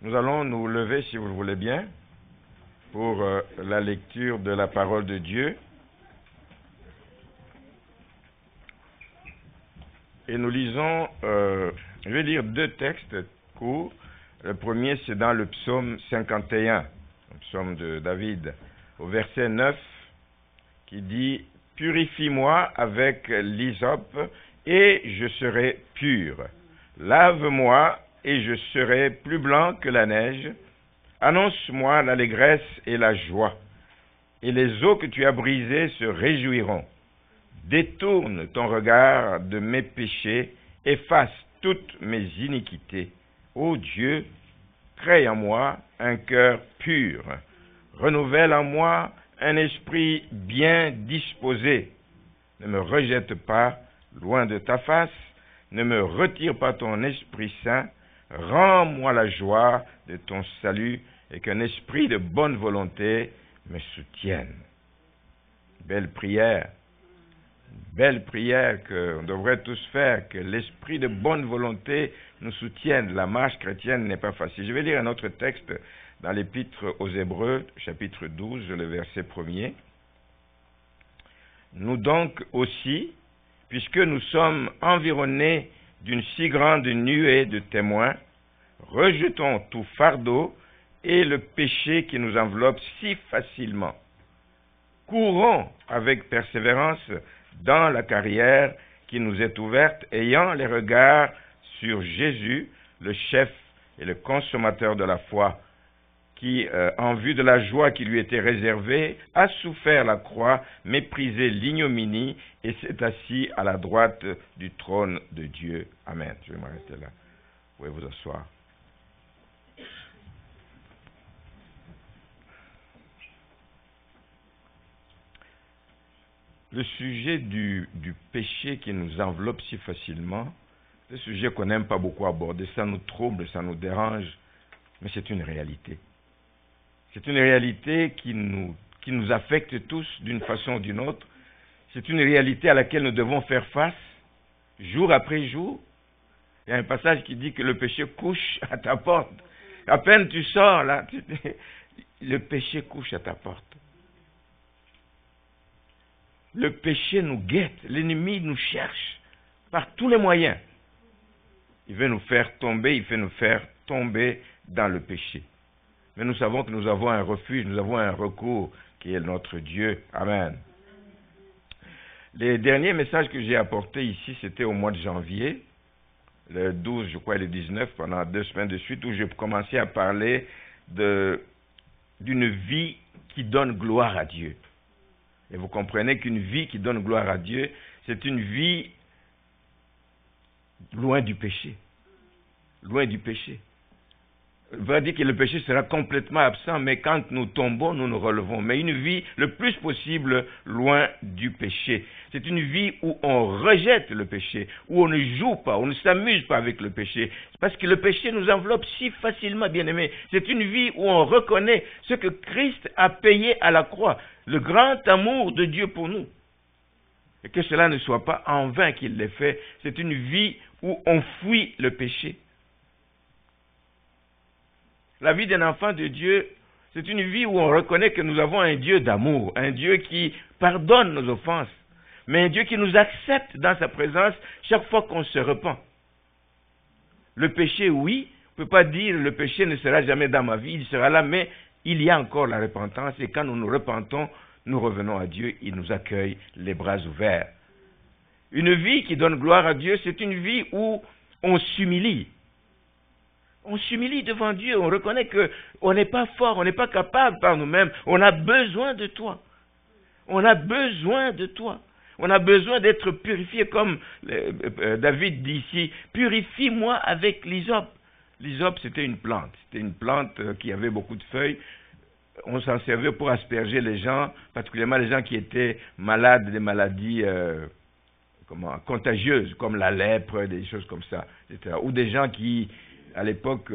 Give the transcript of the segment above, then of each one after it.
Nous allons nous lever, si vous le voulez bien, pour la lecture de la parole de Dieu. Et nous lisons, je vais lire deux textes courts. Le premier, c'est dans le psaume 51, le psaume de David, au verset 9, qui dit « Purifie-moi avec l'hysope, et je serai pur. Lave-moi, et je serai plus blanc que la neige. Annonce-moi l'allégresse et la joie, et les eaux que tu as brisées se réjouiront. Détourne ton regard de mes péchés, efface toutes mes iniquités. Ô Dieu, crée en moi un cœur pur, renouvelle en moi un esprit bien disposé. Ne me rejette pas loin de ta face, ne me retire pas ton Esprit Saint, rends-moi la joie de ton salut et qu'un esprit de bonne volonté me soutienne. » Belle prière qu'on devrait tous faire, que l'esprit de bonne volonté nous soutienne. La marche chrétienne n'est pas facile. Je vais lire un autre texte dans l'Épître aux Hébreux, chapitre 12, le verset 1er. Nous donc aussi, puisque nous sommes environnés d'une si grande nuée de témoins, rejetons tout fardeau et le péché qui nous enveloppe si facilement. Courons avec persévérance dans la carrière qui nous est ouverte, ayant les regards sur Jésus, le chef et le consommateur de la foi, qui, en vue de la joie qui lui était réservée, a souffert la croix, méprisé l'ignominie et s'est assis à la droite du trône de Dieu. Amen. Je vais m'arrêter là. Vous pouvez vous asseoir. Le sujet du péché qui nous enveloppe si facilement, c'est un sujet qu'on n'aime pas beaucoup aborder. Ça nous trouble, ça nous dérange, mais c'est une réalité. C'est une réalité qui nous affecte tous d'une façon ou d'une autre. C'est une réalité à laquelle nous devons faire face, jour après jour. Il y a un passage qui dit que le péché couche à ta porte. À peine tu sors, là, le péché couche à ta porte. Le péché nous guette, l'ennemi nous cherche par tous les moyens. Il veut nous faire tomber, il veut nous faire tomber dans le péché. Mais nous savons que nous avons un refuge, nous avons un recours qui est notre Dieu. Amen. Les derniers messages que j'ai apportés ici, c'était au mois de janvier, le 12, je crois, et le 19, pendant 2 semaines de suite, où j'ai commencé à parler d'une vie qui donne gloire à Dieu. Et vous comprenez qu'une vie qui donne gloire à Dieu, c'est une vie loin du péché. Loin du péché. On va dire que le péché sera complètement absent, mais quand nous tombons, nous nous relevons. Mais une vie le plus possible loin du péché. C'est une vie où on rejette le péché, où on ne joue pas, on ne s'amuse pas avec le péché. Parce que le péché nous enveloppe si facilement, bien-aimés. C'est une vie où on reconnaît ce que Christ a payé à la croix, le grand amour de Dieu pour nous. Et que cela ne soit pas en vain qu'il l'ait fait. C'est une vie où on fuit le péché. La vie d'un enfant de Dieu, c'est une vie où on reconnaît que nous avons un Dieu d'amour, un Dieu qui pardonne nos offenses, mais un Dieu qui nous accepte dans sa présence chaque fois qu'on se repent. Le péché, oui, on ne peut pas dire le péché ne sera jamais dans ma vie, il sera là, mais il y a encore la repentance et quand nous nous repentons, nous revenons à Dieu, il nous accueille les bras ouverts. Une vie qui donne gloire à Dieu, c'est une vie où on s'humilie. On s'humilie devant Dieu, on reconnaît qu'on n'est pas fort, on n'est pas capable par nous-mêmes, on a besoin de toi. On a besoin de toi. On a besoin d'être purifié comme David dit ici, purifie-moi avec l'hysope. L'hysope, c'était une plante qui avait beaucoup de feuilles. On s'en servait pour asperger les gens, particulièrement les gens qui étaient malades des maladies contagieuses, comme la lèpre, des choses comme ça, etc. Ou des gens qui, à l'époque,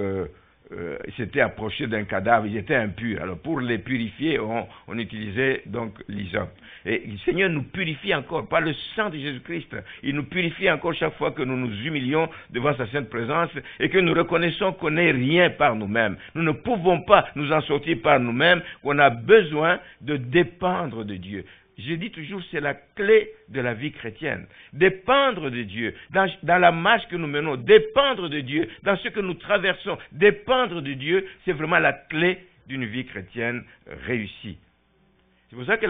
s'étaient approchés d'un cadavre, ils étaient impurs. Alors pour les purifier, on utilisait donc l'hysope. Et le Seigneur nous purifie encore par le sang de Jésus-Christ. Il nous purifie encore chaque fois que nous nous humilions devant sa sainte présence et que nous reconnaissons qu'on n'est rien par nous-mêmes. Nous ne pouvons pas nous en sortir par nous-mêmes, qu'on a besoin de dépendre de Dieu. Je dis toujours, c'est la clé de la vie chrétienne. Dépendre de Dieu, dans la marche que nous menons, dépendre de Dieu, dans ce que nous traversons, dépendre de Dieu, c'est vraiment la clé d'une vie chrétienne réussie. C'est pour ça que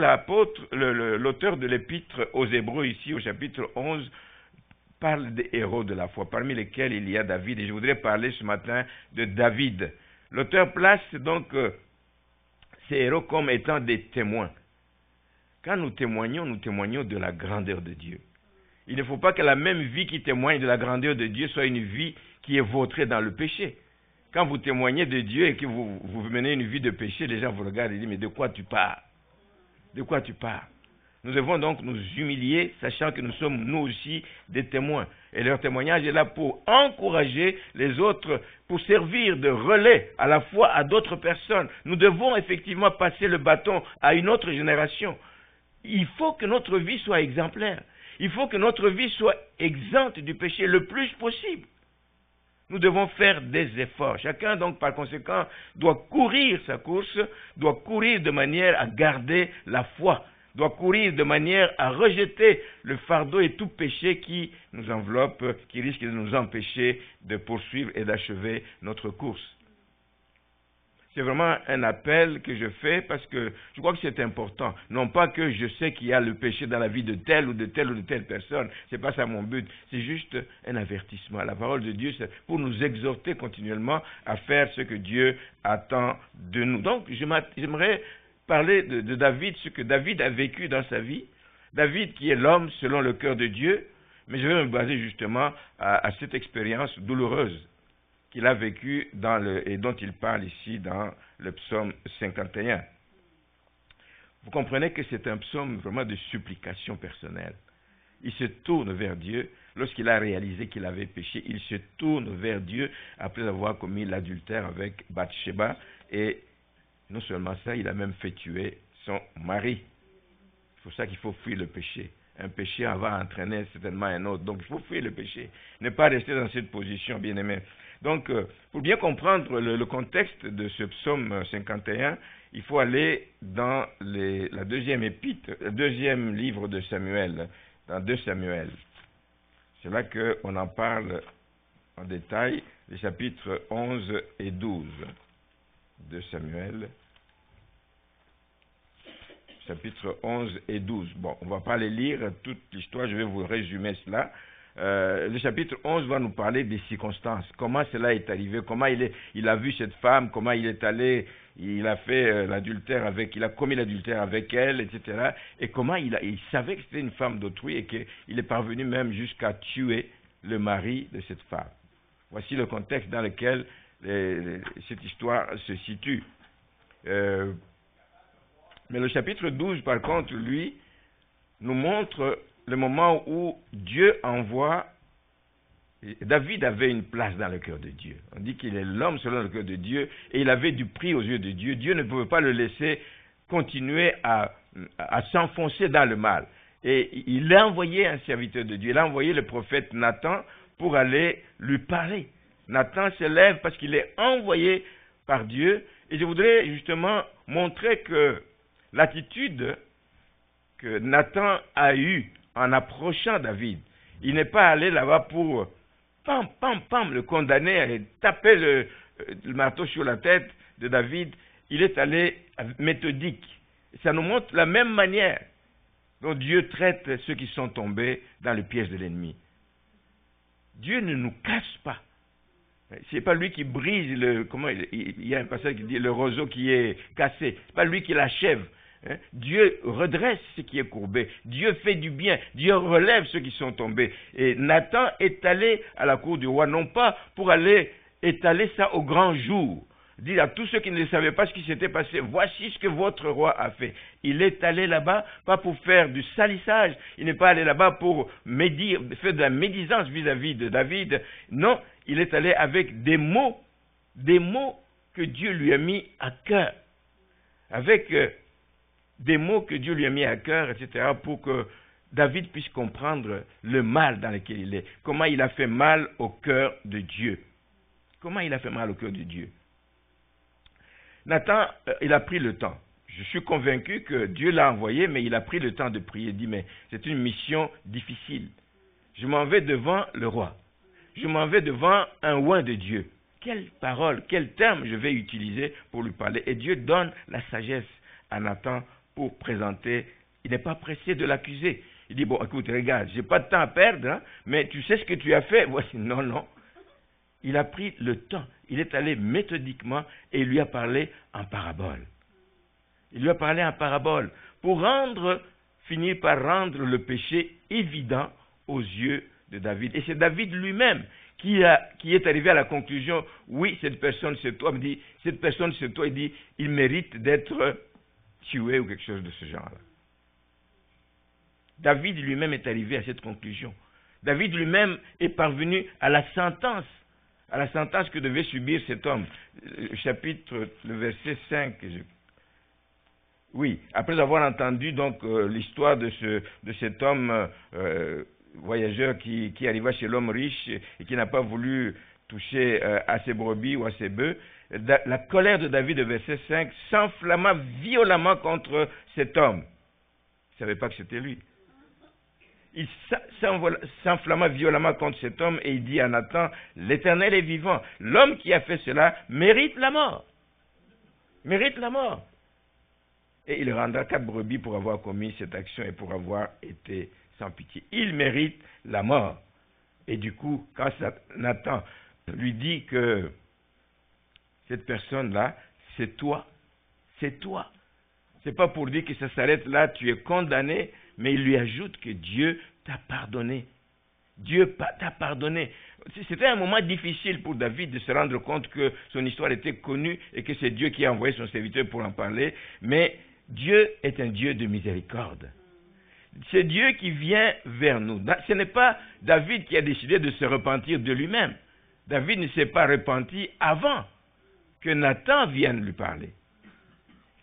l'auteur de l'épître aux Hébreux, ici au chapitre 11, parle des héros de la foi, parmi lesquels il y a David. Et je voudrais parler ce matin de David. L'auteur place donc ces héros comme étant des témoins. Quand nous témoignons de la grandeur de Dieu. Il ne faut pas que la même vie qui témoigne de la grandeur de Dieu soit une vie qui est vautrée dans le péché. Quand vous témoignez de Dieu et que vous menez une vie de péché, les gens vous regardent et disent, mais de quoi tu parles? De quoi tu parles? Nous devons donc nous humilier, sachant que nous sommes nous aussi des témoins. Et leur témoignage est là pour encourager les autres, pour servir de relais à la fois à d'autres personnes. Nous devons effectivement passer le bâton à une autre génération. Il faut que notre vie soit exemplaire. Il faut que notre vie soit exempte du péché le plus possible. Nous devons faire des efforts. Chacun, donc, par conséquent, doit courir sa course, doit courir de manière à garder la foi, doit courir de manière à rejeter le fardeau et tout péché qui nous enveloppe, qui risque de nous empêcher de poursuivre et d'achever notre course. C'est vraiment un appel que je fais parce que je crois que c'est important. Non pas que je sais qu'il y a le péché dans la vie de telle ou de telle personne. C'est pas ça mon but. C'est juste un avertissement. La parole de Dieu, c'est pour nous exhorter continuellement à faire ce que Dieu attend de nous. Donc, j'aimerais parler de David, ce que David a vécu dans sa vie. David qui est l'homme selon le cœur de Dieu. Mais je vais me baser justement à cette expérience douloureuse qu'il a vécu et dont il parle ici dans le psaume 51. Vous comprenez que c'est un psaume vraiment de supplication personnelle. Il se tourne vers Dieu. Lorsqu'il a réalisé qu'il avait péché, il se tourne vers Dieu après avoir commis l'adultère avec Bathsheba. Et non seulement ça, il a même fait tuer son mari. C'est pour ça qu'il faut fuir le péché. Un péché va entraîner certainement un autre. Donc il faut fuir le péché. Ne pas rester dans cette position, bien-aimé. Donc, pour bien comprendre le contexte de ce psaume 51, il faut aller dans la deuxième épître, le deuxième livre de Samuel, dans 2 Samuel. C'est là qu'on en parle en détail, les chapitres 11 et 12 de Samuel. Chapitres 11 et 12. Bon, on ne va pas les lire, toute l'histoire, je vais vous résumer cela. Le chapitre 11 va nous parler des circonstances, comment cela est arrivé, comment il a vu cette femme, comment il est allé, il a fait l'adultère il a commis l'adultère avec elle, etc. Et comment il savait que c'était une femme d'autrui et qu'il est parvenu même jusqu'à tuer le mari de cette femme. Voici le contexte dans lequel cette histoire se situe. Mais le chapitre 12, par contre, lui, nous montre le moment où Dieu envoie. David avait une place dans le cœur de Dieu. On dit qu'il est l'homme selon le cœur de Dieu et il avait du prix aux yeux de Dieu. Dieu ne pouvait pas le laisser continuer à s'enfoncer dans le mal. Et il a envoyé un serviteur de Dieu. Il a envoyé le prophète Nathan pour aller lui parler. Nathan se lève parce qu'il est envoyé par Dieu. Et je voudrais justement montrer que l'attitude que Nathan a eue en approchant David, il n'est pas allé là-bas pour le condamner et taper le marteau sur la tête de David. Il est allé méthodique. Ça nous montre la même manière dont Dieu traite ceux qui sont tombés dans le piège de l'ennemi. Dieu ne nous casse pas. C'est pas lui qui brise il y a un passage qui dit le roseau qui est cassé. C'est pas lui qui l'achève. Dieu redresse ce qui est courbé. Dieu fait du bien. Dieu relève ceux qui sont tombés. Et Nathan est allé à la cour du roi, non pas pour aller étaler ça au grand jour. Dire à tous ceux qui ne savaient pas ce qui s'était passé, voici ce que votre roi a fait. Il est allé là-bas, pas pour faire du salissage. Il n'est pas allé là-bas pour faire de la médisance vis-à-vis de David. Non, il est allé avec des mots des mots que Dieu lui a mis à cœur, avec des mots que Dieu lui a mis à cœur, etc., pour que David puisse comprendre le mal dans lequel il est, comment il a fait mal au cœur de Dieu. Comment il a fait mal au cœur de Dieu. Nathan, il a pris le temps. Je suis convaincu que Dieu l'a envoyé, mais il a pris le temps de prier. Il dit, mais c'est une mission difficile. Je m'en vais devant le roi. Je m'en vais devant un oint de Dieu. Quelle parole, quel terme je vais utiliser pour lui parler. Et Dieu donne la sagesse à Nathan pour présenter. Il n'est pas pressé de l'accuser. Il dit, bon, écoute, regarde, j'ai pas de temps à perdre, hein, mais tu sais ce que tu as fait. Voici, non. Il a pris le temps. Il est allé méthodiquement et il lui a parlé en parabole. Il lui a parlé en parabole pour finir par rendre le péché évident aux yeux de David. Et c'est David lui-même qui est arrivé à la conclusion, oui, cette personne c'est toi, il dit, il mérite d'être tué ou quelque chose de ce genre-là. David lui-même est arrivé à cette conclusion. David lui-même est parvenu à la sentence que devait subir cet homme. Le verset 5. Oui, après avoir entendu donc l'histoire de cet homme voyageur qui arriva chez l'homme riche et qui n'a pas voulu toucher à ses brebis ou à ses bœufs, la colère de David, verset 5, s'enflamma violemment contre cet homme. Il ne savait pas que c'était lui. Il s'enflamma violemment contre cet homme et il dit à Nathan, l'Éternel est vivant. L'homme qui a fait cela mérite la mort. Mérite la mort. Et il rendra 4 brebis pour avoir commis cette action et pour avoir été sans pitié. Il mérite la mort. Et du coup, quand Nathan lui dit que cette personne-là, c'est toi. C'est toi. C'est pas pour dire que ça s'arrête là, tu es condamné, mais il lui ajoute que Dieu t'a pardonné. Dieu t'a pardonné. C'était un moment difficile pour David de se rendre compte que son histoire était connue et que c'est Dieu qui a envoyé son serviteur pour en parler, mais Dieu est un Dieu de miséricorde. C'est Dieu qui vient vers nous. Ce n'est pas David qui a décidé de se repentir de lui-même. David ne s'est pas repenti avant que Nathan vienne lui parler.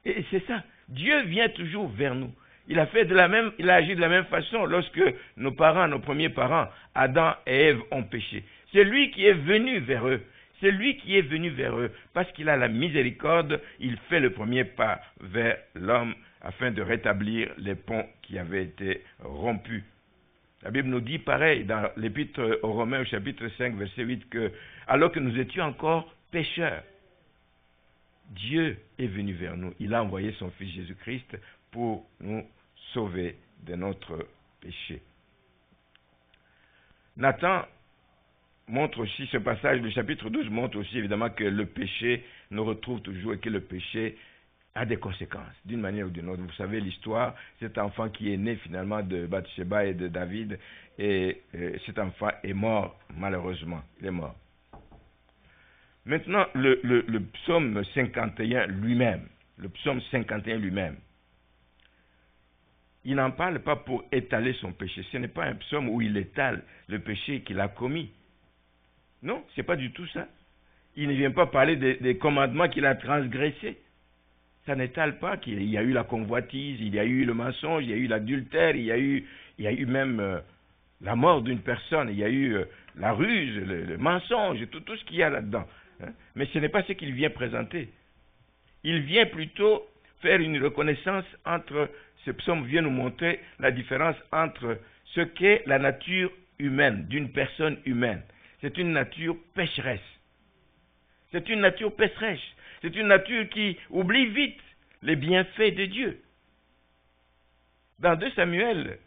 Et c'est ça. Dieu vient toujours vers nous. Il a agi de la même façon lorsque nos premiers parents, Adam et Ève, ont péché. C'est lui qui est venu vers eux. C'est lui qui est venu vers eux. Parce qu'il a la miséricorde, il fait le premier pas vers l'homme afin de rétablir les ponts qui avaient été rompus. La Bible nous dit pareil dans l'Épître aux Romains au chapitre 5, verset 8, que alors que nous étions encore pécheurs, Dieu est venu vers nous. Il a envoyé son Fils Jésus-Christ pour nous sauver de notre péché. Nathan montre aussi, ce passage du chapitre 12 montre aussi évidemment que le péché nous retrouve toujours et que le péché a des conséquences, d'une manière ou d'une autre. Vous savez l'histoire, cet enfant qui est né finalement de Bathsheba et de David, et cet enfant est mort, malheureusement, il est mort. Maintenant, le psaume 51 lui-même, il n'en parle pas pour étaler son péché. Ce n'est pas un psaume où il étale le péché qu'il a commis. Non, ce n'est pas du tout ça. Il ne vient pas parler des commandements qu'il a transgressés. Ça n'étale pas qu'il y a eu la convoitise, il y a eu le mensonge, il y a eu l'adultère, il y a eu même la mort d'une personne, il y a eu la ruse, le mensonge, tout ce qu'il y a là-dedans. Hein? Mais ce n'est pas ce qu'il vient présenter. Il vient plutôt faire une reconnaissance entre, ce psaume vient nous montrer la différence entre ce qu'est la nature humaine, d'une personne humaine. C'est une nature pécheresse. C'est une nature pécheresse. C'est une nature qui oublie vite les bienfaits de Dieu. Dans 2 Samuel,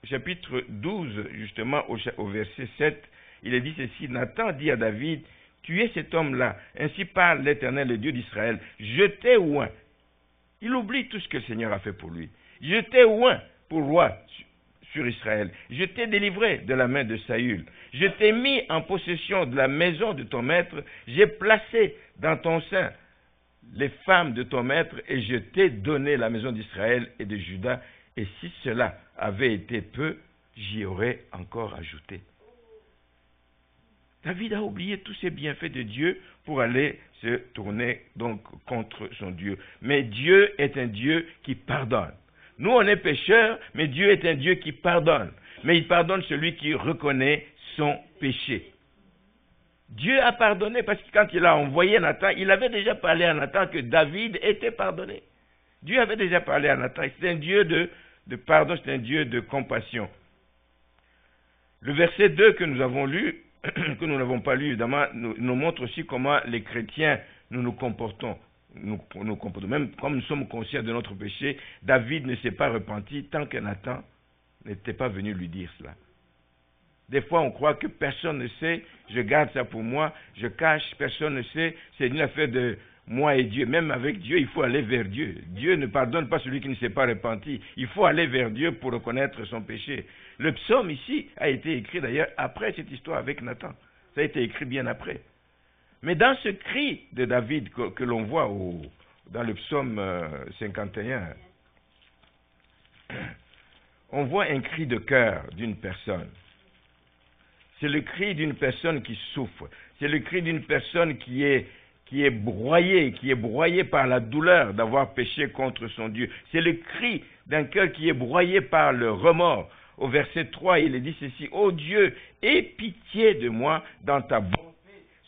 chapitre 12, justement au verset 7, il est dit ceci, Nathan dit à David, tu es cet homme-là, ainsi parle l'Éternel, le Dieu d'Israël, je t'ai oint. Il oublie tout ce que le Seigneur a fait pour lui. Je t'ai oint pour roi sur Israël. Je t'ai délivré de la main de Saül. Je t'ai mis en possession de la maison de ton maître. J'ai placé dans ton sein les femmes de ton maître et je t'ai donné la maison d'Israël et de Juda. Et si cela avait été peu, j'y aurais encore ajouté. David a oublié tous ces bienfaits de Dieu pour aller se tourner donc contre son Dieu. Mais Dieu est un Dieu qui pardonne. Nous, on est pécheurs, mais Dieu est un Dieu qui pardonne. Mais il pardonne celui qui reconnaît son péché. Dieu a pardonné parce que quand il a envoyé Nathan, il avait déjà parlé à Nathan que David était pardonné. Dieu avait déjà parlé à Nathan. C'est un Dieu de pardon, c'est un Dieu de compassion. Le verset 2 que nous avons lu, que nous n'avons pas lu évidemment, nous montre aussi comment les chrétiens nous comportons. Nous comportons. Même comme nous sommes conscients de notre péché, David ne s'est pas repenti tant que Nathan n'était pas venu lui dire cela. Des fois, on croit que personne ne sait, je garde ça pour moi, je cache, personne ne sait, c'est une affaire de moi et Dieu. Même avec Dieu, il faut aller vers Dieu. Dieu ne pardonne pas celui qui ne s'est pas repenti. Il faut aller vers Dieu pour reconnaître son péché. Le psaume ici a été écrit d'ailleurs après cette histoire avec Nathan. Ça a été écrit bien après. Mais dans ce cri de David que l'on voit dans le psaume 51, on voit un cri de cœur d'une personne. C'est le cri d'une personne qui souffre. C'est le cri d'une personne qui est broyée par la douleur d'avoir péché contre son Dieu. C'est le cri d'un cœur qui est broyé par le remords. Au verset 3, il est dit ceci: « Ô Dieu, aie pitié de moi dans ta bonté,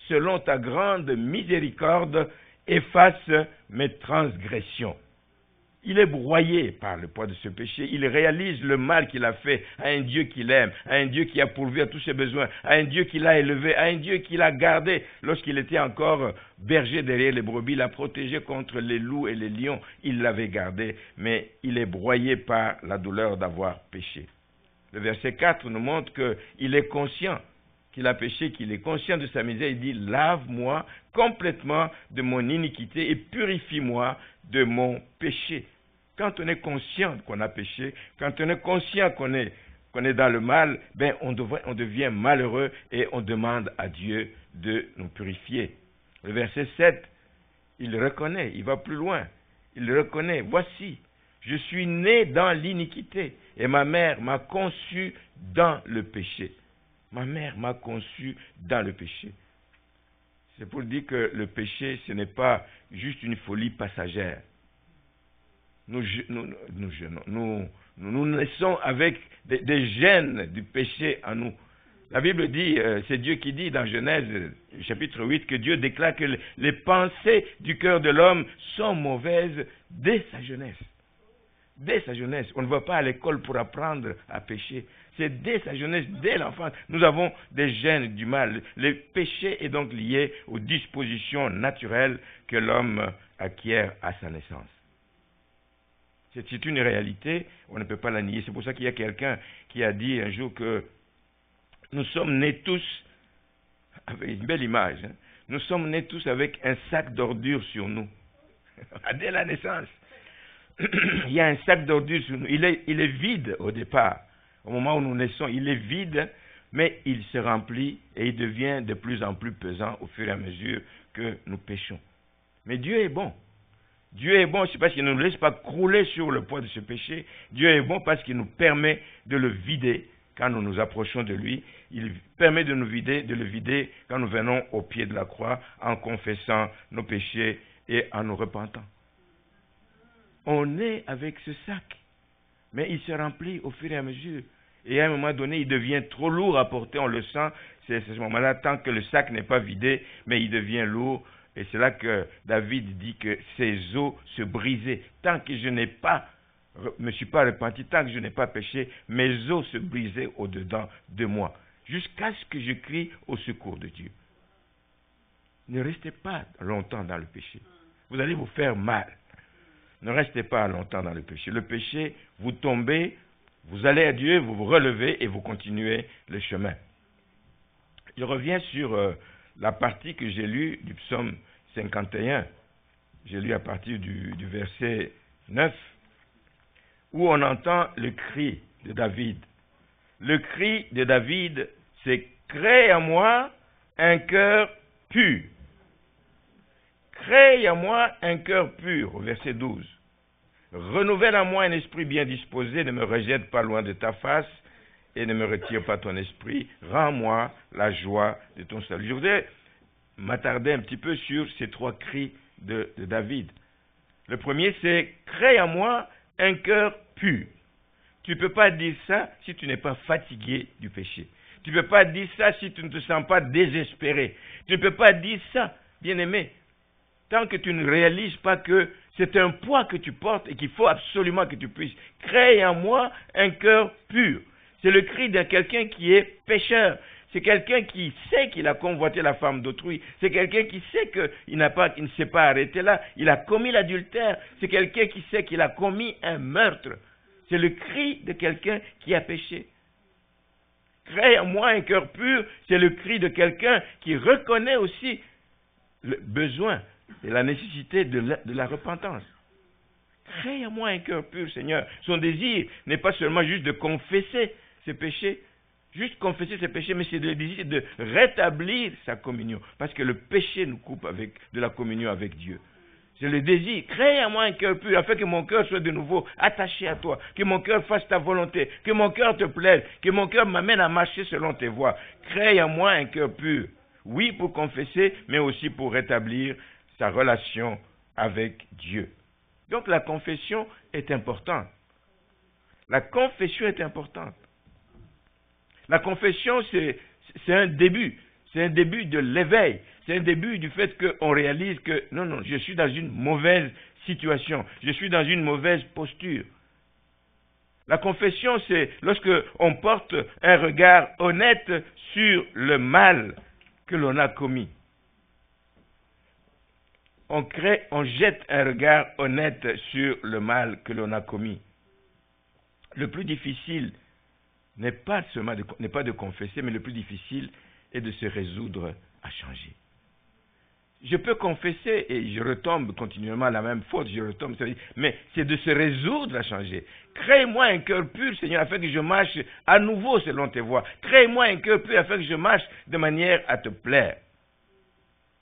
selon ta grande miséricorde, efface mes transgressions. » Il est broyé par le poids de ce péché. Il réalise le mal qu'il a fait à un Dieu qu'il aime, à un Dieu qui a pourvu à tous ses besoins, à un Dieu qui l'a élevé, à un Dieu qui l'a gardé lorsqu'il était encore berger derrière les brebis, l'a protégé contre les loups et les lions. Il l'avait gardé, mais il est broyé par la douleur d'avoir péché. Le verset 4 nous montre qu'il est conscient qu'il a péché, qu'il est conscient de sa misère. Il dit: « Lave-moi complètement de mon iniquité et purifie-moi de mon péché. » Quand on est conscient qu'on a péché, quand on est conscient qu'on est dans le mal, on devient malheureux et on demande à Dieu de nous purifier. Le verset 7, il reconnaît, il va plus loin. Il reconnaît: « Voici, je suis né dans l'iniquité et ma mère m'a conçu dans le péché. » Ma mère m'a conçu dans le péché. C'est pour dire que le péché, ce n'est pas juste une folie passagère. Nous naissons avec des gènes du péché en nous. La Bible dit, c'est Dieu qui dit dans Genèse chapitre 8 que Dieu déclare que les pensées du cœur de l'homme sont mauvaises dès sa jeunesse. Dès sa jeunesse. On ne va pas à l'école pour apprendre à pécher. C'est dès sa jeunesse, dès l'enfance. Nous avons des gènes du mal. Le péché est donc lié aux dispositions naturelles que l'homme acquiert à sa naissance. C'est une réalité, on ne peut pas la nier. C'est pour ça qu'il y a quelqu'un qui a dit un jour que nous sommes nés tous, avec une belle image, nous sommes nés tous avec un sac d'ordures sur nous. Dès la naissance. Il y a un sac d'ordures sur nous. Il est vide au départ. Au moment où nous naissons, il est vide, mais il se remplit et il devient de plus en plus pesant au fur et à mesure que nous péchons. Mais Dieu est bon. Dieu est bon, c'est parce qu'il ne nous laisse pas crouler sur le poids de ce péché. Dieu est bon parce qu'il nous permet de le vider quand nous nous approchons de lui. Il permet de le vider quand nous venons au pied de la croix en confessant nos péchés et en nous repentant. On est avec ce sac, mais il se remplit au fur et à mesure. Et à un moment donné, il devient trop lourd à porter, on le sent. C'est à ce moment-là, tant que le sac n'est pas vidé, mais il devient lourd. Et c'est là que David dit que ses os se brisaient. Tant que je n'ai pas, me suis pas repenti, tant que je n'ai pas péché, mes os se brisaient au-dedans de moi. Jusqu'à ce que je crie au secours de Dieu. Ne restez pas longtemps dans le péché. Vous allez vous faire mal. Ne restez pas longtemps dans le péché. Le péché, vous tombez, vous allez à Dieu, vous vous relevez et vous continuez le chemin. Je reviens sur la partie que j'ai lue du psaume 51. J'ai lu à partir du verset 9, où on entend le cri de David. Le cri de David, c'est « Crée en moi un cœur pur ». Crée en moi un cœur pur, au verset 12. Renouvelle en moi un esprit bien disposé, ne me rejette pas loin de ta face, et ne me retire pas ton esprit. Rends-moi la joie de ton salut. Je voudrais m'attarder un petit peu sur ces 3 cris de David. Le premier, c'est « Crée en moi un cœur pur ». Tu ne peux pas dire ça si tu n'es pas fatigué du péché. Tu ne peux pas dire ça si tu ne te sens pas désespéré. Tu ne peux pas dire ça, bien-aimé, tant que tu ne réalises pas que c'est un poids que tu portes et qu'il faut absolument que tu puisses. Crée en moi un cœur pur. C'est le cri de quelqu'un qui est pécheur. C'est quelqu'un qui sait qu'il a convoité la femme d'autrui. C'est quelqu'un qui sait qu'il ne s'est pas arrêté là. Il a commis l'adultère. C'est quelqu'un qui sait qu'il a commis un meurtre. C'est le cri de quelqu'un qui a péché. Crée en moi un cœur pur, c'est le cri de quelqu'un qui reconnaît aussi le besoin et la nécessité de la repentance. Crée en moi un cœur pur, Seigneur. Son désir n'est pas seulement juste de confesser ses péchés, mais c'est le désir de rétablir sa communion. Parce que le péché nous coupe de la communion avec Dieu. C'est le désir. Crée en moi un cœur pur, afin que mon cœur soit de nouveau attaché à toi, que mon cœur fasse ta volonté, que mon cœur te plaise, que mon cœur m'amène à marcher selon tes voies. Crée en moi un cœur pur. Oui, pour confesser, mais aussi pour rétablir sa relation avec Dieu. Donc la confession est importante. La confession est importante. La confession, c'est un début. C'est un début de l'éveil. C'est un début du fait qu'on réalise que non, je suis dans une mauvaise situation. Je suis dans une mauvaise posture. La confession, c'est lorsque on porte un regard honnête sur le mal que l'on a commis. On jette un regard honnête sur le mal que l'on a commis. Le plus difficile n'est pas de confesser, mais le plus difficile est de se résoudre à changer. Je peux confesser et je retombe continuellement à la même faute, mais c'est de se résoudre à changer. Crée-moi un cœur pur, Seigneur, afin que je marche à nouveau selon tes voies. Crée-moi un cœur pur afin que je marche de manière à te plaire.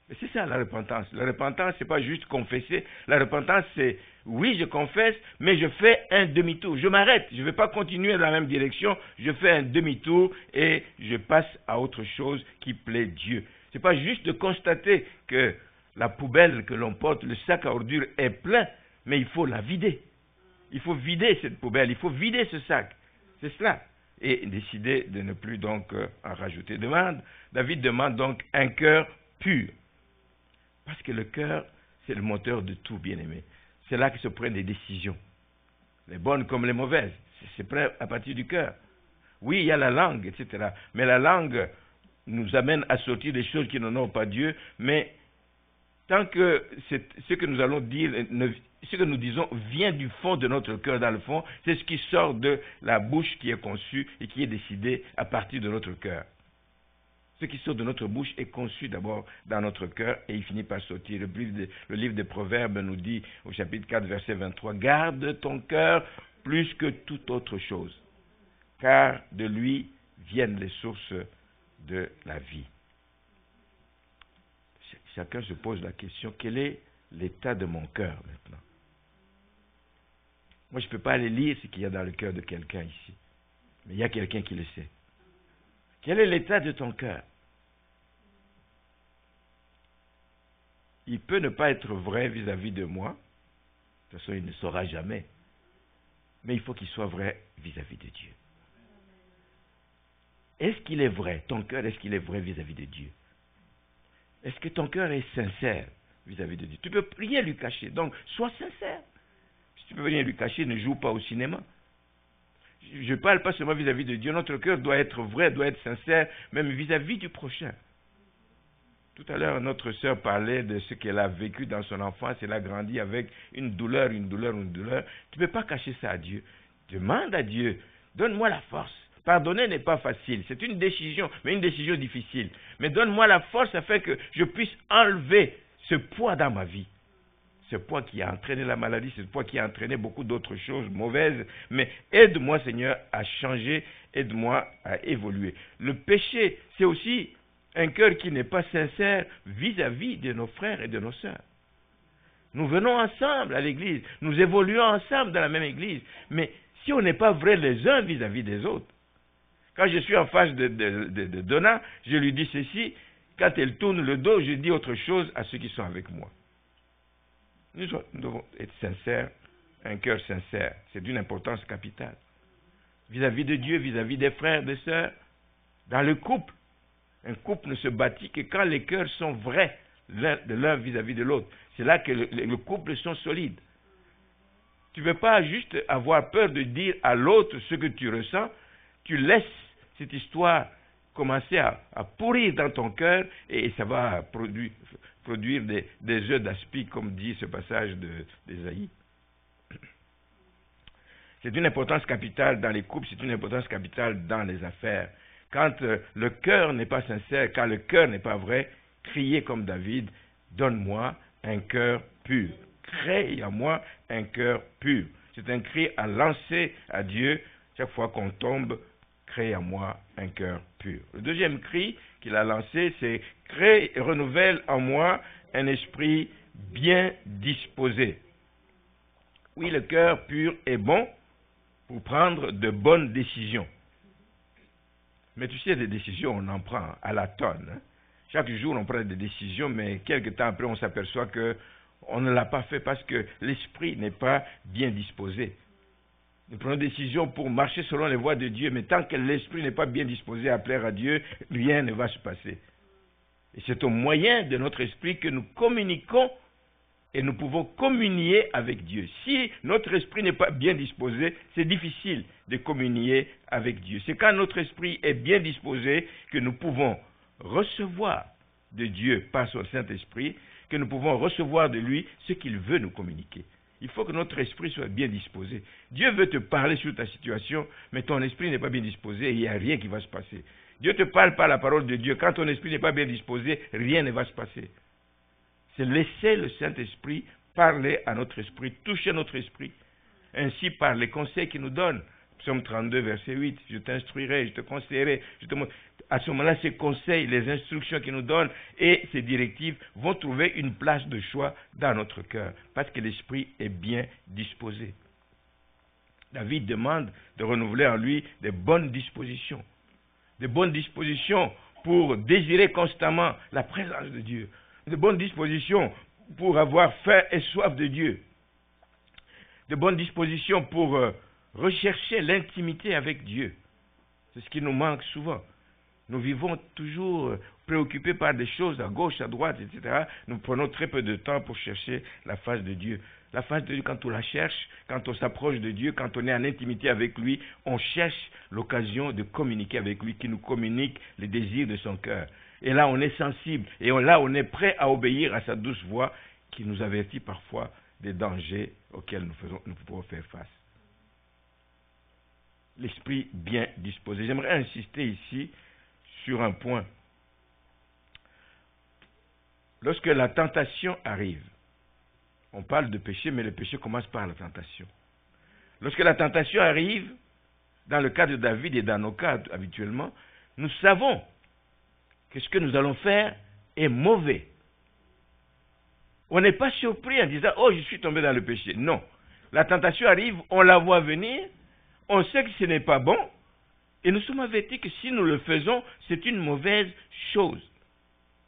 Et c'est ça la repentance. La repentance, c'est pas juste confesser. La repentance, c'est oui, je confesse, mais je fais un demi-tour. Je m'arrête. Je ne vais pas continuer dans la même direction. Je fais un demi-tour et je passe à autre chose qui plaît Dieu. C'est pas juste de constater que la poubelle que l'on porte, le sac à ordures est plein, mais il faut la vider. Il faut vider cette poubelle. Il faut vider ce sac. C'est cela. Et décider de ne plus donc en rajouter. David demande donc un cœur pur. Parce que le cœur, c'est le moteur de tout, bien-aimé. C'est là que se prennent des décisions. Les bonnes comme les mauvaises. C'est prêt à partir du cœur. Oui, il y a la langue, etc. Mais la langue nous amène à sortir des choses qui n'honorent pas Dieu. Mais tant que ce que nous allons dire, ce que nous disons vient du fond de notre cœur, dans le fond, c'est ce qui sort de la bouche qui est conçue et qui est décidé à partir de notre cœur. Ce qui sort de notre bouche est conçu d'abord dans notre cœur et il finit par sortir. Le livre des Proverbes nous dit au chapitre 4, verset 23, « Garde ton cœur plus que toute autre chose, car de lui viennent les sources de la vie. » Chacun se pose la question, quel est l'état de mon cœur maintenant? Moi, je ne peux pas aller lire ce qu'il y a dans le cœur de quelqu'un ici, mais il y a quelqu'un qui le sait. Quel est l'état de ton cœur? Il peut ne pas être vrai vis-à-vis de moi. De toute façon, il ne saura jamais. Mais il faut qu'il soit vrai vis-à-vis de Dieu. Est-ce qu'il est vrai? Ton cœur, est-ce qu'il est vrai vis-à-vis de Dieu? Est-ce que ton cœur est sincère vis-à-vis de Dieu? Tu ne peux rien lui cacher. Donc, sois sincère. Si tu ne peux rien lui cacher, ne joue pas au cinéma. Je ne parle pas seulement vis-à-vis de Dieu. Notre cœur doit être vrai, doit être sincère, même vis-à-vis du prochain. Tout à l'heure, notre sœur parlait de ce qu'elle a vécu dans son enfance. Elle a grandi avec une douleur. Tu ne peux pas cacher ça à Dieu. Demande à Dieu, donne-moi la force. Pardonner n'est pas facile. C'est une décision, mais une décision difficile. Mais donne-moi la force afin que je puisse enlever ce poids dans ma vie. Ce poids qui a entraîné la maladie, ce poids qui a entraîné beaucoup d'autres choses mauvaises. Mais aide-moi, Seigneur, à changer. Aide-moi à évoluer. Le péché, c'est aussi un cœur qui n'est pas sincère vis-à-vis de nos frères et de nos sœurs. Nous venons ensemble à l'église, nous évoluons ensemble dans la même église, mais si on n'est pas vrai les uns vis-à-vis des autres, Quand je suis en face de Donna, je lui dis ceci. Quand elle tourne le dos, je dis autre chose à ceux qui sont avec moi. Nous devons être sincères, un cœur sincère. C'est d'une importance capitale. Vis-à-vis de Dieu, vis-à-vis des frères, des sœurs, dans le couple. Un couple ne se bâtit que quand les cœurs sont vrais, l'un vis-à-vis de l'autre. C'est là que le couple sont solides. Tu ne veux pas juste avoir peur de dire à l'autre ce que tu ressens. Tu laisses cette histoire commencer à pourrir dans ton cœur et ça va produire des œufs d'aspic, comme dit ce passage d'Ésaïe. C'est une importance capitale dans les couples, c'est une importance capitale dans les affaires. Quand le cœur n'est pas sincère, quand le cœur n'est pas vrai, criez comme David, donne-moi un cœur pur. Crée en moi un cœur pur. C'est un cri à lancer à Dieu chaque fois qu'on tombe. Crée en moi un cœur pur. Le deuxième cri qu'il a lancé, c'est crée et renouvelle en moi un esprit bien disposé. Oui, le cœur pur est bon pour prendre de bonnes décisions. Mais tu sais, des décisions, on en prend à la tonne. Hein. Chaque jour, on prend des décisions, mais quelques temps après, on s'aperçoit qu'on ne l'a pas fait parce que l'esprit n'est pas bien disposé. Nous prenons des décisions pour marcher selon les voies de Dieu, mais tant que l'esprit n'est pas bien disposé à plaire à Dieu, rien ne va se passer. Et c'est au moyen de notre esprit que nous communiquons et nous pouvons communier avec Dieu. Si notre esprit n'est pas bien disposé, c'est difficile de communier avec Dieu. C'est quand notre esprit est bien disposé que nous pouvons recevoir de Dieu par son Saint-Esprit, que nous pouvons recevoir de lui ce qu'il veut nous communiquer. Il faut que notre esprit soit bien disposé. Dieu veut te parler sur ta situation, mais ton esprit n'est pas bien disposé et il n'y a rien qui va se passer. Dieu te parle par la parole de Dieu. Quand ton esprit n'est pas bien disposé, rien ne va se passer. C'est laisser le Saint-Esprit parler à notre esprit, toucher notre esprit, ainsi par les conseils qu'il nous donne. Psaume 32, verset 8, je t'instruirai, je te conseillerai, à ce moment-là, ces conseils, les instructions qu'il nous donne et ces directives vont trouver une place de choix dans notre cœur, parce que l'esprit est bien disposé. David demande de renouveler en lui des bonnes dispositions pour désirer constamment la présence de Dieu, de bonnes dispositions pour avoir faim et soif de Dieu, de bonnes dispositions pour rechercher l'intimité avec Dieu. C'est ce qui nous manque souvent. Nous vivons toujours préoccupés par des choses à gauche, à droite, etc. Nous prenons très peu de temps pour chercher la face de Dieu. La face de Dieu, quand on la cherche, quand on s'approche de Dieu, quand on est en intimité avec lui, on cherche l'occasion de communiquer avec lui, qui nous communique les désirs de son cœur. Et là, on est sensible. Et là, on est prêt à obéir à sa douce voix qui nous avertit parfois des dangers auxquels nous pouvons faire face. L'esprit bien disposé. J'aimerais insister ici sur un point. Lorsque la tentation arrive, on parle de péché, mais le péché commence par la tentation. Lorsque la tentation arrive, dans le cas de David et dans nos cas habituellement, nous savons que ce que nous allons faire est mauvais. On n'est pas surpris en disant « Oh, je suis tombé dans le péché ». Non. La tentation arrive, on la voit venir, on sait que ce n'est pas bon, et nous sommes avertis que si nous le faisons, c'est une mauvaise chose.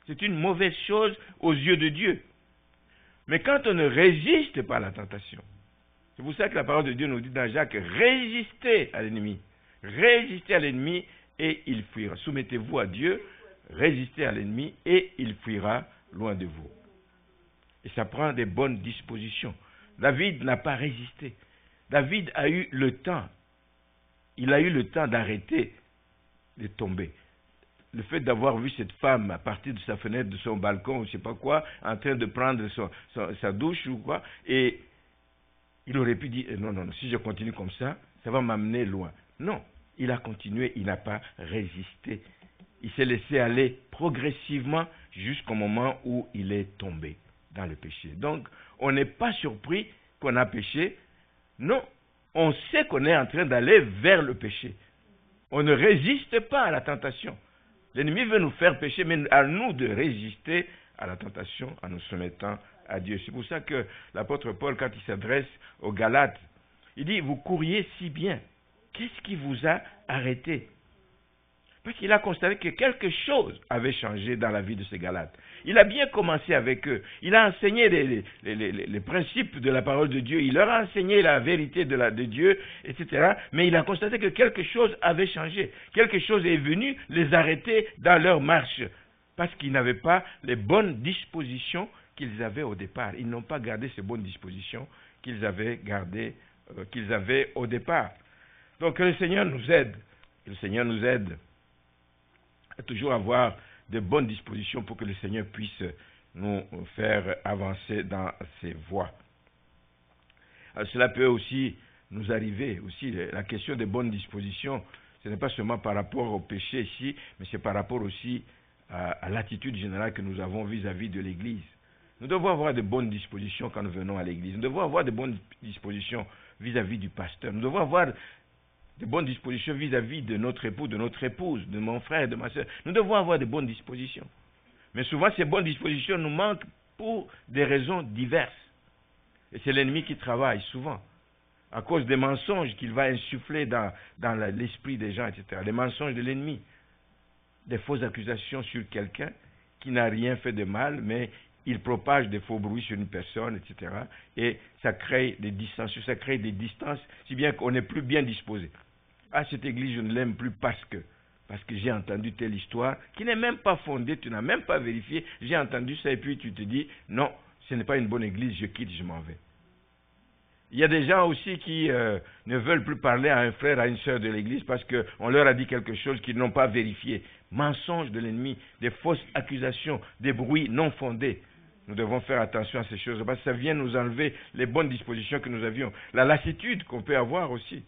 C'est une mauvaise chose aux yeux de Dieu. Mais quand on ne résiste pas à la tentation, c'est pour ça que la parole de Dieu nous dit dans Jacques, résistez à l'ennemi. Résistez à l'ennemi et il fuira. Soumettez-vous à Dieu, résistez à l'ennemi et il fuira loin de vous. Et ça prend des bonnes dispositions. David n'a pas résisté. David a eu le temps. Il a eu le temps d'arrêter de tomber. Le fait d'avoir vu cette femme à partir de sa fenêtre, de son balcon, ou je ne sais pas quoi, en train de prendre sa douche ou quoi, et il aurait pu dire, non, si je continue comme ça va m'amener loin. Non, il a continué, il n'a pas résisté. Il s'est laissé aller progressivement jusqu'au moment où il est tombé dans le péché. Donc, on n'est pas surpris qu'on a péché. Non, on sait qu'on est en train d'aller vers le péché. On ne résiste pas à la tentation. L'ennemi veut nous faire pécher, mais à nous de résister à la tentation en nous soumettant à Dieu. C'est pour ça que l'apôtre Paul, quand il s'adresse aux Galates, il dit, vous couriez si bien. Qu'est-ce qui vous a arrêté? Parce qu'il a constaté que quelque chose avait changé dans la vie de ces Galates. Il a bien commencé avec eux. Il a enseigné les principes de la parole de Dieu. Il leur a enseigné la vérité de Dieu, etc. Mais il a constaté que quelque chose avait changé. Quelque chose est venu les arrêter dans leur marche. Parce qu'ils n'avaient pas les bonnes dispositions qu'ils avaient au départ. Ils n'ont pas gardé ces bonnes dispositions qu'ils avaient au départ. Donc que le Seigneur nous aide. Que le Seigneur nous aide à toujours avoir de bonnes dispositions pour que le Seigneur puisse nous faire avancer dans ses voies. Alors, cela peut aussi nous arriver, aussi la question des bonnes dispositions, ce n'est pas seulement par rapport au péché ici, mais c'est par rapport aussi à l'attitude générale que nous avons vis-à-vis de l'Église. Nous devons avoir de bonnes dispositions quand nous venons à l'Église. Nous devons avoir de bonnes dispositions vis-à-vis du pasteur. Nous devons avoir de bonnes dispositions vis-à-vis de notre époux, de notre épouse, de mon frère, de ma soeur. Nous devons avoir de bonnes dispositions. Mais souvent, ces bonnes dispositions nous manquent pour des raisons diverses. Et c'est l'ennemi qui travaille souvent, à cause des mensonges qu'il va insuffler dans l'esprit des gens, etc. Les mensonges de l'ennemi, des fausses accusations sur quelqu'un qui n'a rien fait de mal, mais il propage des faux bruits sur une personne, etc. Et ça crée des distances, si bien qu'on n'est plus bien disposé. Ah, cette église, je ne l'aime plus parce que j'ai entendu telle histoire qui n'est même pas fondée, tu n'as même pas vérifié, j'ai entendu ça et puis tu te dis, non, ce n'est pas une bonne église, je quitte, je m'en vais. Il y a des gens aussi qui ne veulent plus parler à un frère, à une sœur de l'église parce qu'on leur a dit quelque chose qu'ils n'ont pas vérifié. Mensonges de l'ennemi, des fausses accusations, des bruits non fondés. Nous devons faire attention à ces choses parce que ça vient nous enlever les bonnes dispositions que nous avions. La lassitude qu'on peut avoir aussi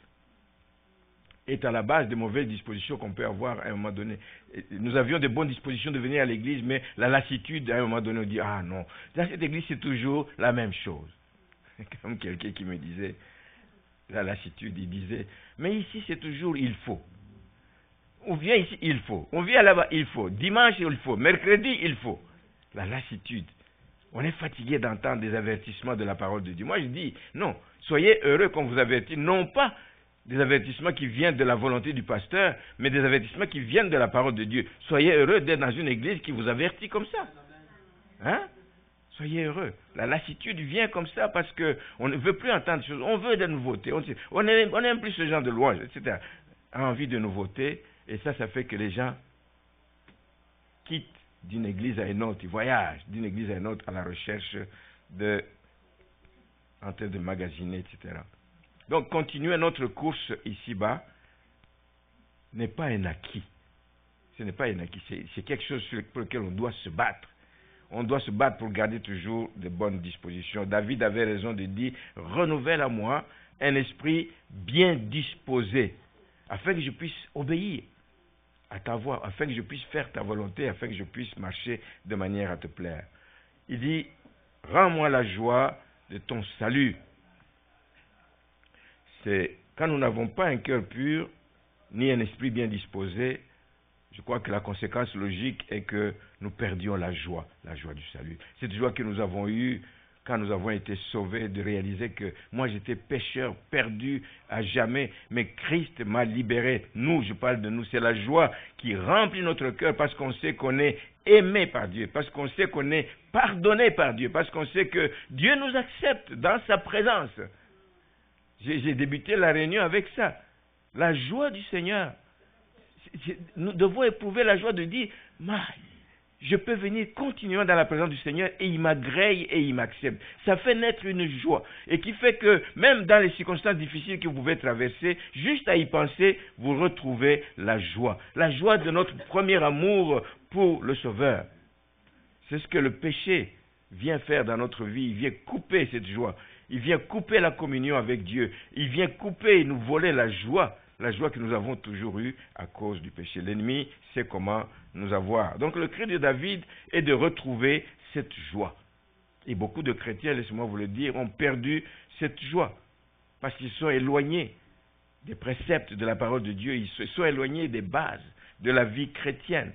est à la base des mauvaises dispositions qu'on peut avoir à un moment donné. Nous avions des bonnes dispositions de venir à l'église, mais la lassitude, à un moment donné, on dit, ah non, dans cette église, c'est toujours la même chose. Comme quelqu'un qui me disait, la lassitude, il disait, mais ici, c'est toujours il faut. On vient ici, il faut. On vient là-bas, il faut. Dimanche, il faut. Mercredi, il faut. La lassitude. On est fatigué d'entendre des avertissements de la parole de Dieu. Moi, je dis, non, soyez heureux qu'on vous avertit, non pas des avertissements qui viennent de la volonté du pasteur, mais des avertissements qui viennent de la parole de Dieu. Soyez heureux d'être dans une église qui vous avertit comme ça. Hein? Soyez heureux. La lassitude vient comme ça parce qu'on ne veut plus entendre des choses. On veut des nouveautés. On n'aime plus ce genre de louange, etc. Envie de nouveautés. Et ça fait que les gens quittent d'une église à une autre. Ils voyagent d'une église à une autre à la recherche en train de magasiner, etc. Donc, continuer notre course ici-bas n'est pas un acquis. Ce n'est pas un acquis. C'est quelque chose pour lequel on doit se battre. On doit se battre pour garder toujours de bonnes dispositions. David avait raison de dire, renouvelle à moi un esprit bien disposé, afin que je puisse obéir à ta voix, afin que je puisse faire ta volonté, afin que je puisse marcher de manière à te plaire. Il dit, rends-moi la joie de ton salut. C'est quand nous n'avons pas un cœur pur, ni un esprit bien disposé, je crois que la conséquence logique est que nous perdions la joie du salut. Cette joie que nous avons eue quand nous avons été sauvés, de réaliser que moi j'étais pécheur, perdu à jamais, mais Christ m'a libéré. Nous, je parle de nous, c'est la joie qui remplit notre cœur parce qu'on sait qu'on est aimé par Dieu, parce qu'on sait qu'on est pardonné par Dieu, parce qu'on sait que Dieu nous accepte dans sa présence. J'ai débuté la réunion avec ça. La joie du Seigneur. Nous devons éprouver la joie de dire, je peux venir continuellement dans la présence du Seigneur et il m'agrée et il m'accepte. Ça fait naître une joie et qui fait que même dans les circonstances difficiles que vous pouvez traverser, juste à y penser, vous retrouvez la joie de notre premier amour pour le Sauveur. C'est ce que le péché vient faire dans notre vie. Il vient couper cette joie. Il vient couper la communion avec Dieu. Il vient couper et nous voler la joie que nous avons toujours eue à cause du péché. L'ennemi sait comment nous avoir. Donc le cri de David est de retrouver cette joie. Et beaucoup de chrétiens, laissez-moi vous le dire, ont perdu cette joie parce qu'ils sont éloignés des préceptes de la parole de Dieu. Ils se sont éloignés des bases de la vie chrétienne.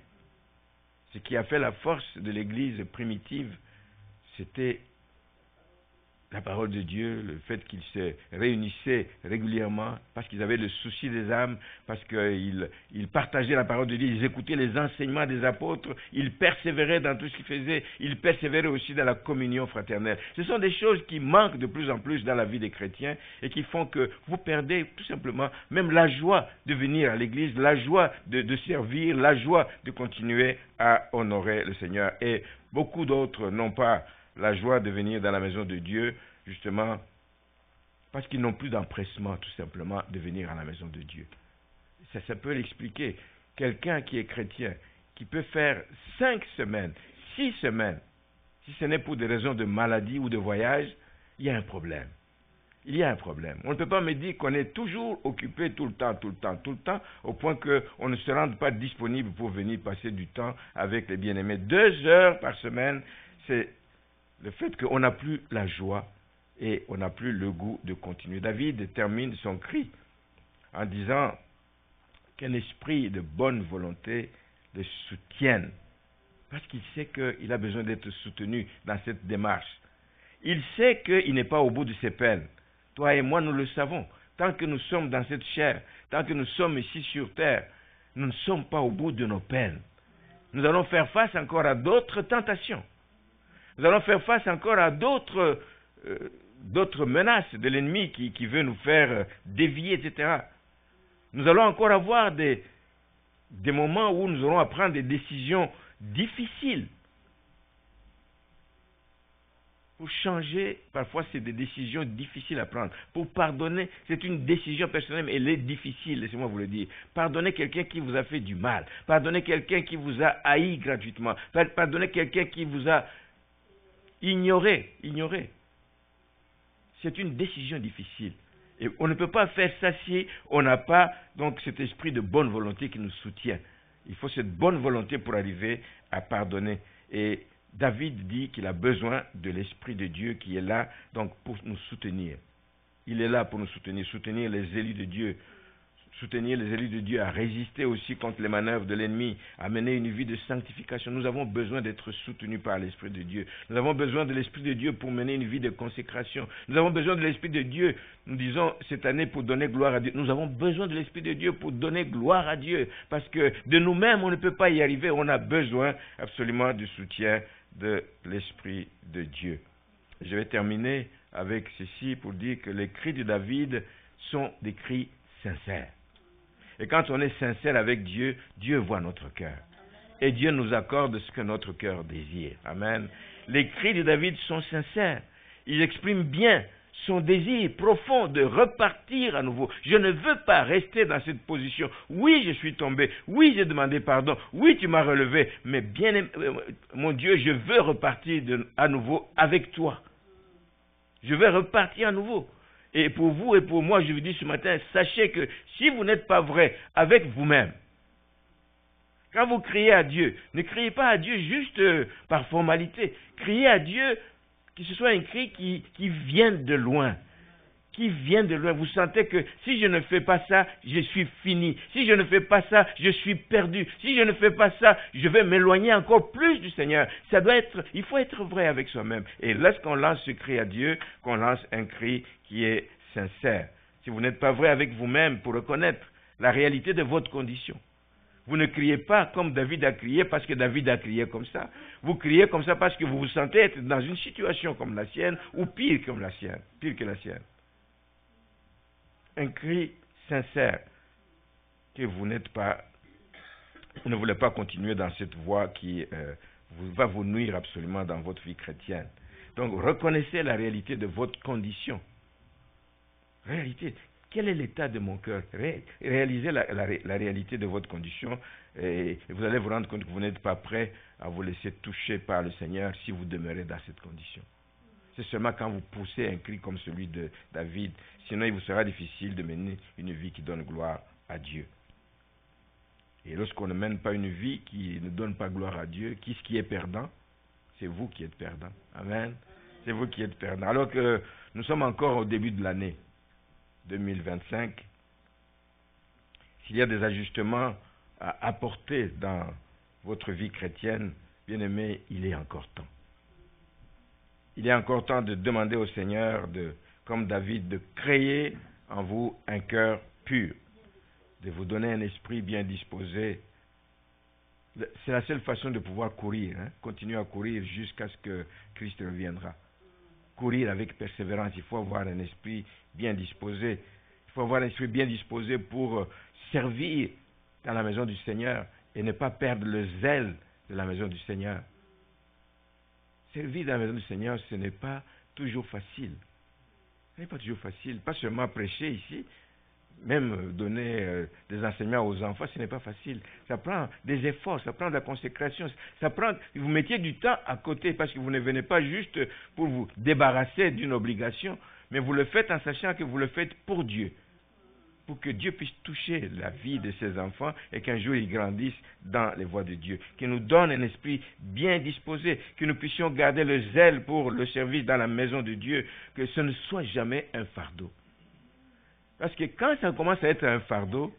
Ce qui a fait la force de l'Église primitive, c'était la parole de Dieu, le fait qu'ils se réunissaient régulièrement, parce qu'ils avaient le souci des âmes, parce qu'ils partageaient la parole de Dieu, ils écoutaient les enseignements des apôtres, ils persévéraient dans tout ce qu'ils faisaient, ils persévéraient aussi dans la communion fraternelle. Ce sont des choses qui manquent de plus en plus dans la vie des chrétiens et qui font que vous perdez tout simplement même la joie de venir à l'église, la joie de servir, la joie de continuer à honorer le Seigneur. Et beaucoup d'autres n'ont pas la joie de venir dans la maison de Dieu, justement, parce qu'ils n'ont plus d'empressement, tout simplement, de venir à la maison de Dieu. Ça peut l'expliquer. Quelqu'un qui est chrétien, qui peut faire 5 semaines, 6 semaines, si ce n'est pour des raisons de maladie ou de voyage, il y a un problème. Il y a un problème. On ne peut pas me dire qu'on est toujours occupé tout le temps, au point qu'on ne se rende pas disponible pour venir passer du temps avec les bien-aimés. 2 heures par semaine, c'est le fait qu'on n'a plus la joie et on n'a plus le goût de continuer. David termine son cri en disant qu'un esprit de bonne volonté le soutienne, parce qu'il sait qu'il a besoin d'être soutenu dans cette démarche. Il sait qu'il n'est pas au bout de ses peines. Toi et moi, nous le savons. Tant que nous sommes dans cette chair, tant que nous sommes ici sur terre, nous ne sommes pas au bout de nos peines. Nous allons faire face encore à d'autres tentations. Nous allons faire face encore à d'autres menaces de l'ennemi qui veut nous faire dévier, etc. Nous allons encore avoir des moments où nous aurons à prendre des décisions difficiles. Pour changer, parfois c'est des décisions difficiles à prendre. Pour pardonner, c'est une décision personnelle, mais elle est difficile, laissez-moi vous le dire. Pardonnez quelqu'un qui vous a fait du mal. Pardonnez quelqu'un qui vous a haï gratuitement. Pardonnez quelqu'un qui vous a ignoré. C'est une décision difficile. Et on ne peut pas faire ça si on n'a pas donc cet esprit de bonne volonté qui nous soutient. Il faut cette bonne volonté pour arriver à pardonner. Et David dit qu'il a besoin de l'Esprit de Dieu qui est là donc pour nous soutenir. Il est là pour nous soutenir les élus de Dieu. Soutenir les élus de Dieu à résister aussi contre les manœuvres de l'ennemi, à mener une vie de sanctification. Nous avons besoin d'être soutenus par l'Esprit de Dieu. Nous avons besoin de l'Esprit de Dieu pour mener une vie de consécration. Nous avons besoin de l'Esprit de Dieu, nous disons cette année, pour donner gloire à Dieu. Nous avons besoin de l'Esprit de Dieu pour donner gloire à Dieu. Parce que de nous-mêmes, on ne peut pas y arriver. On a besoin absolument du soutien de l'Esprit de Dieu. Je vais terminer avec ceci pour dire que les cris de David sont des cris sincères. Et quand on est sincère avec Dieu, Dieu voit notre cœur. Et Dieu nous accorde ce que notre cœur désire. Amen. Les cris de David sont sincères. Ils expriment bien son désir profond de repartir à nouveau. Je ne veux pas rester dans cette position. Oui, je suis tombé. Oui, j'ai demandé pardon. Oui, tu m'as relevé. Mais bien, mon Dieu, je veux repartir à nouveau avec toi. Je veux repartir à nouveau. Et pour vous et pour moi, je vous dis ce matin, sachez que si vous n'êtes pas vrai avec vous-même, quand vous criez à Dieu, ne criez pas à Dieu juste par formalité. Criez à Dieu, que ce soit un cri qui vienne de loin. Qui vient de loin. Vous sentez que si je ne fais pas ça, je suis fini. Si je ne fais pas ça, je suis perdu. Si je ne fais pas ça, je vais m'éloigner encore plus du Seigneur. Il faut être vrai avec soi-même. Et lorsqu'on lance ce cri à Dieu, qu'on lance un cri qui est sincère. Si vous n'êtes pas vrai avec vous-même pour reconnaître la réalité de votre condition, vous ne criez pas comme David a crié parce que David a crié comme ça. Vous criez comme ça parce que vous vous sentez être dans une situation comme la sienne ou pire que la sienne. Un cri sincère que vous ne voulez pas continuer dans cette voie qui va vous nuire absolument dans votre vie chrétienne. Donc reconnaissez la réalité de votre condition. Réalité. Quel est l'état de mon cœur? Réalisez la réalité de votre condition et vous allez vous rendre compte que vous n'êtes pas prêt à vous laisser toucher par le Seigneur si vous demeurez dans cette condition. C'est seulement quand vous poussez un cri comme celui de David. Sinon, il vous sera difficile de mener une vie qui donne gloire à Dieu. Et lorsqu'on ne mène pas une vie qui ne donne pas gloire à Dieu, qui est perdant? C'est vous qui êtes perdant. Amen. C'est vous qui êtes perdant. Alors que nous sommes encore au début de l'année 2025. S'il y a des ajustements à apporter dans votre vie chrétienne, bien-aimé, il est encore temps. il est encore temps de demander au Seigneur, comme David, de créer en vous un cœur pur, de vous donner un esprit bien disposé. C'est la seule façon de pouvoir courir, continuer à courir jusqu'à ce que Christ reviendra. Courir avec persévérance, il faut avoir un esprit bien disposé. Il faut avoir un esprit bien disposé pour servir dans la maison du Seigneur et ne pas perdre le zèle de la maison du Seigneur. Servir dans la maison du Seigneur, ce n'est pas toujours facile. Ce n'est pas toujours facile. Pas seulement prêcher ici, même donner des enseignements aux enfants, ce n'est pas facile. Ça prend des efforts, ça prend de la consécration. Ça prend, vous mettiez du temps à côté parce que vous ne venez pas juste pour vous débarrasser d'une obligation, mais vous le faites en sachant que vous le faites pour Dieu. Pour que Dieu puisse toucher la vie de ses enfants et qu'un jour ils grandissent dans les voies de Dieu. Qu'il nous donne un esprit bien disposé, que nous puissions garder le zèle pour le service dans la maison de Dieu, que ce ne soit jamais un fardeau. Parce que quand ça commence à être un fardeau,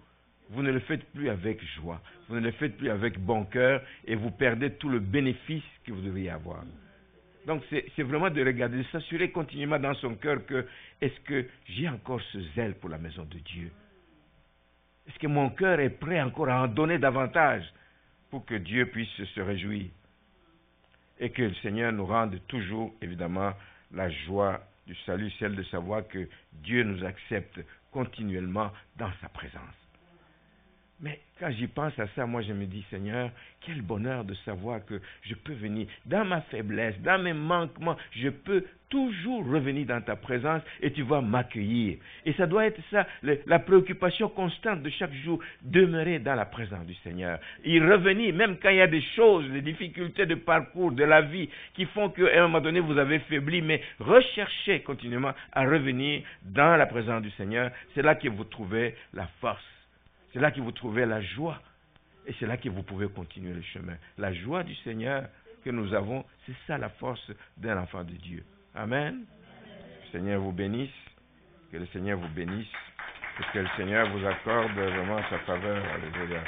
vous ne le faites plus avec joie, vous ne le faites plus avec bon cœur et vous perdez tout le bénéfice que vous devriez avoir. Donc c'est vraiment de regarder, de s'assurer continuellement dans son cœur que est-ce que j'ai encore ce zèle pour la maison de Dieu? Est-ce que mon cœur est prêt encore à en donner davantage pour que Dieu puisse se réjouir? Et que le Seigneur nous rende toujours, évidemment, la joie du salut, celle de savoir que Dieu nous accepte continuellement dans sa présence. Mais quand j'y pense à ça, moi je me dis, Seigneur, quel bonheur de savoir que je peux venir dans ma faiblesse, dans mes manquements, je peux toujours revenir dans ta présence et tu vas m'accueillir. Et ça doit être ça, la préoccupation constante de chaque jour, demeurer dans la présence du Seigneur. Y revenir, même quand il y a des choses, des difficultés de parcours, de la vie, qui font qu'à un moment donné vous avez faibli, mais recherchez continuellement à revenir dans la présence du Seigneur. C'est là que vous trouvez la force. C'est là que vous trouvez la joie. Et c'est là que vous pouvez continuer le chemin. La joie du Seigneur que nous avons, c'est ça la force d'un enfant de Dieu. Amen. Que le Seigneur vous bénisse. Que le Seigneur vous bénisse. Et que le Seigneur vous accorde vraiment sa faveur. Alléluia.